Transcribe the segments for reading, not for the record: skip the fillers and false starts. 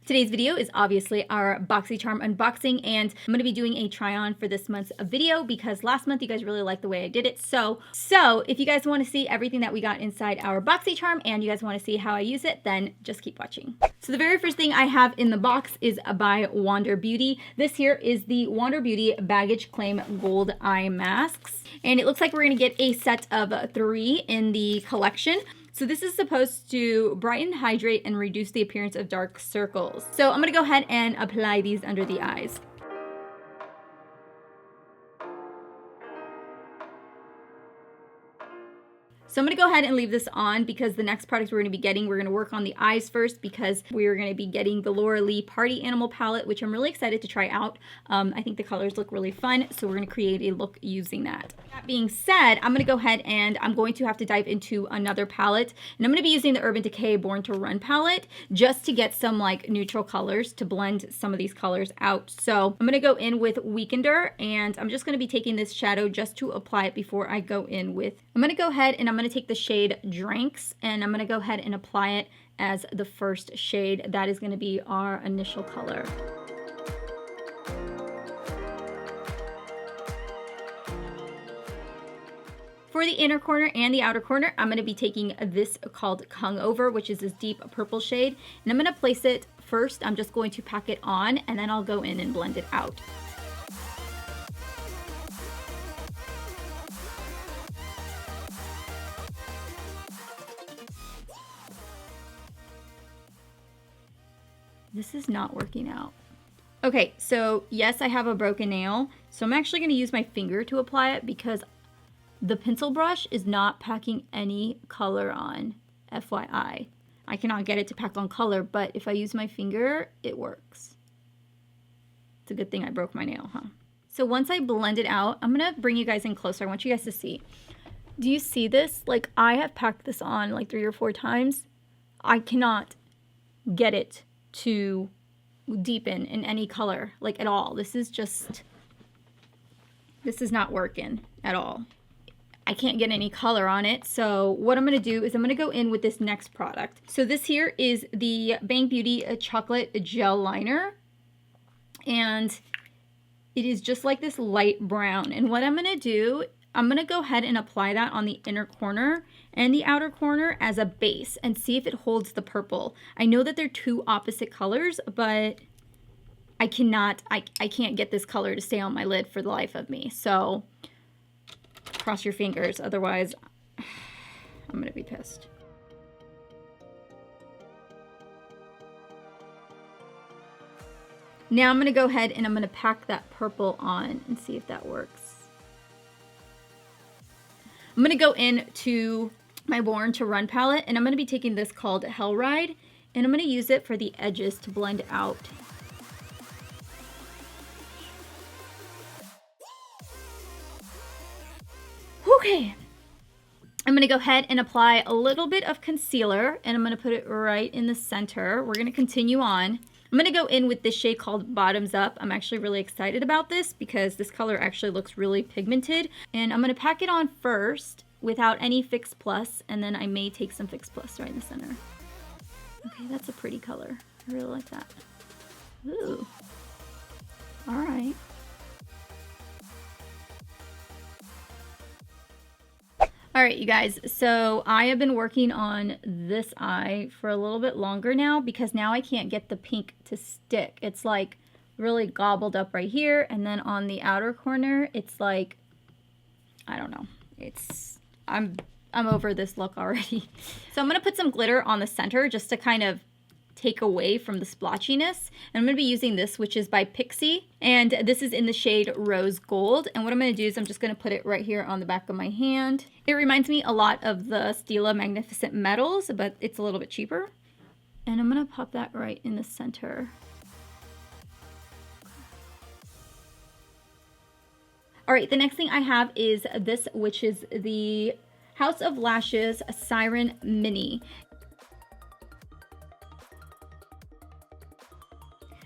Today's video is obviously our Boxycharm unboxing, and I'm going to be doing a try on for this month's video because last month you guys really liked the way I did it. So if you guys want to see everything that we got inside our Boxycharm and you guys want to see how I use it, then just keep watching. So the very first thing I have in the box is by Wander Beauty. This here is the Wander Beauty Baggage Claim Gold Eye Masks, and it looks like we're going to get a set of 3 in the collection. So this is supposed to brighten, hydrate, and reduce the appearance of dark circles. So I'm going to go ahead and apply these under the eyes. So I'm going to go ahead and leave this on because the next products we're going to be getting, we're going to work on the eyes first because we're going to be getting the Laura Lee Party Animal palette, which I'm really excited to try out. I think the colors look really fun, so we're going to create a look using that. That being said, I'm going to go ahead and I'm going to have to dive into another palette, and I'm going to be using the Urban Decay Born to Run palette just to get some like neutral colors to blend some of these colors out. So I'm going to go in with Weekender, and I'm just going to be taking this shadow just to apply it before I go in with. I'm going to go ahead and I'm going to take the shade Drinks, and I'm going to go ahead and apply it as the first shade. That is going to be our initial color. For the inner corner and the outer corner, I'm going to be taking this called Hungover, which is this deep purple shade, and I'm going to place it first. I'm just going to pack it on, and then I'll go in and blend it out. This is not working out. Okay, so yes, I have a broken nail, so I'm actually going to use my finger to apply it because the pencil brush is not packing any color on, FYI. I cannot get it to pack on color, but if I use my finger, it works. It's a good thing I broke my nail, huh? So once I blend it out, I'm going to bring you guys in closer. I want you guys to see. Do you see this? Like, I have packed this on like 3 or 4 times. I cannot get it to deepen in any color, like at all. This is not working at all. I can't get any color on it. So what I'm going to do is I'm going to go in with this next product. So this here is the Bang Beauty Chocolate Gel Liner, and it is just like this light brown. And what I'm going to do, I'm going to go ahead and apply that on the inner corner and the outer corner as a base and see if it holds the purple. I know that they're 2 opposite colors, but I can't get this color to stay on my lid for the life of me. So cross your fingers, otherwise I'm gonna be pissed. Now I'm gonna go ahead and I'm gonna pack that purple on and see if that works. I'm going to go into my Born to Run palette, and I'm going to be taking this called Hell Ride, and I'm going to use it for the edges to blend out. Okay, I'm going to go ahead and apply a little bit of concealer, and I'm going to put it right in the center. We're going to continue on. I'm going to go in with this shade called Bottoms Up. I'm actually really excited about this because this color actually looks really pigmented. And I'm going to pack it on first without any Fix Plus, and then I may take some Fix Plus right in the center. Okay, that's a pretty color. I really like that. Ooh. All right. All right, you guys, so I have been working on this eye for a little bit longer now because now I can't get the pink to stick. It's like really gobbled up right here, and then on the outer corner, it's like, I don't know. I'm over this look already. So I'm gonna put some glitter on the center just to kind of take away from the splotchiness. And I'm going to be using this, which is by Pixie, and this is in the shade Rose Gold. And what I'm going to do is I'm just going to put it right here on the back of my hand. It reminds me a lot of the Stila Magnificent Metals, but it's a little bit cheaper. And I'm going to pop that right in the center. All right, the next thing I have is this, which is the House of Lashes Siren Mini.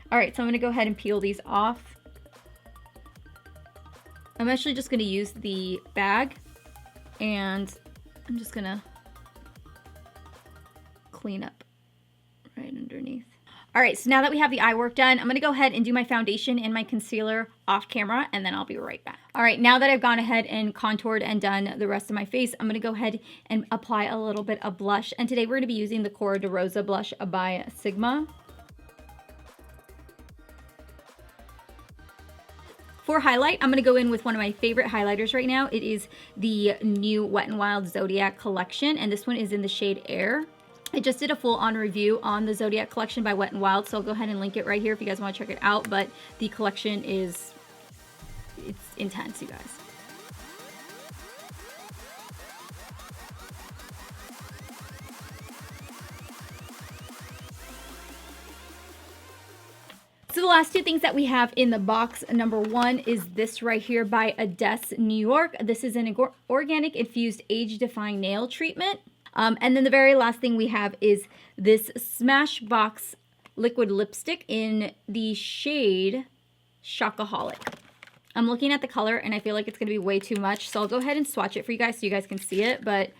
All right, so I'm gonna go ahead and peel these off. I'm actually just gonna use the bag, and I'm just gonna clean up right underneath. All right, so now that we have the eye work done, I'm going to go ahead and do my foundation and my concealer off camera, and then I'll be right back. All right, now that I've gone ahead and contoured and done the rest of my face, I'm going to go ahead and apply a little bit of blush. And today we're going to be using the Cora de Rosa blush by Sigma. For highlight, I'm going to go in with one of my favorite highlighters right now. It is the new Wet n Wild Zodiac collection, and this one is in the shade Air. I just did a full-on review on the Zodiac collection by Wet n Wild, so I'll go ahead and link it right here if you guys want to check it out, but the collection it's intense, you guys. So the last two things that we have in the box, number one is this right here by Ades New York. This is an organic infused age-defying nail treatment. And then the very last thing we have is this Smashbox liquid lipstick in the shade Shockaholic. I'm looking at the color and I feel like it's going to be way too much. So I'll go ahead and swatch it for you guys so you guys can see it. But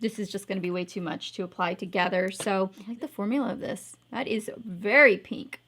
this is just going to be way too much to apply together. So I like the formula of this. That is very pink.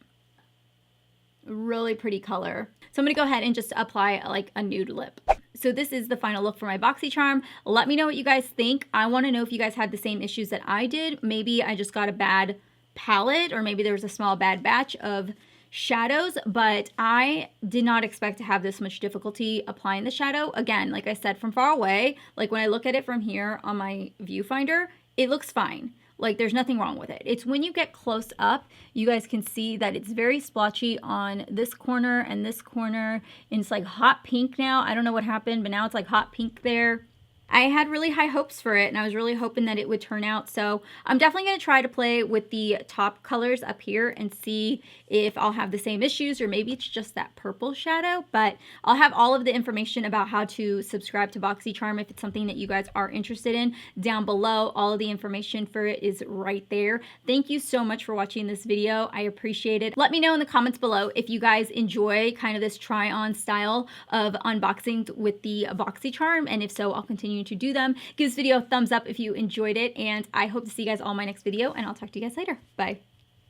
Really pretty color. So I'm going to go ahead and just apply like a nude lip. So this is the final look for my Boxycharm. Let me know what you guys think. I want to know if you guys had the same issues that I did. Maybe I just got a bad palette, or maybe there was a small bad batch of shadows, but I did not expect to have this much difficulty applying the shadow. Again, like I said, from far away, like when I look at it from here on my viewfinder, it looks fine. Like there's nothing wrong with it. It's when you get close up, you guys can see that it's very splotchy on this corner and this corner. And it's like hot pink now. I don't know what happened, but now it's like hot pink there. I had really high hopes for it and I was really hoping that it would turn out. So I'm definitely going to try to play with the top colors up here and see if I'll have the same issues, or maybe it's just that purple shadow. But I'll have all of the information about how to subscribe to Boxycharm if it's something that you guys are interested in down below. All of the information for it is right there. Thank you so much for watching this video. I appreciate it. Let me know in the comments below if you guys enjoy kind of this try-on style of unboxing with the Boxycharm, and if so, I'll continue to do them. Give this video a thumbs up if you enjoyed it, and I hope to see you guys all in my next video, and I'll talk to you guys later. Bye.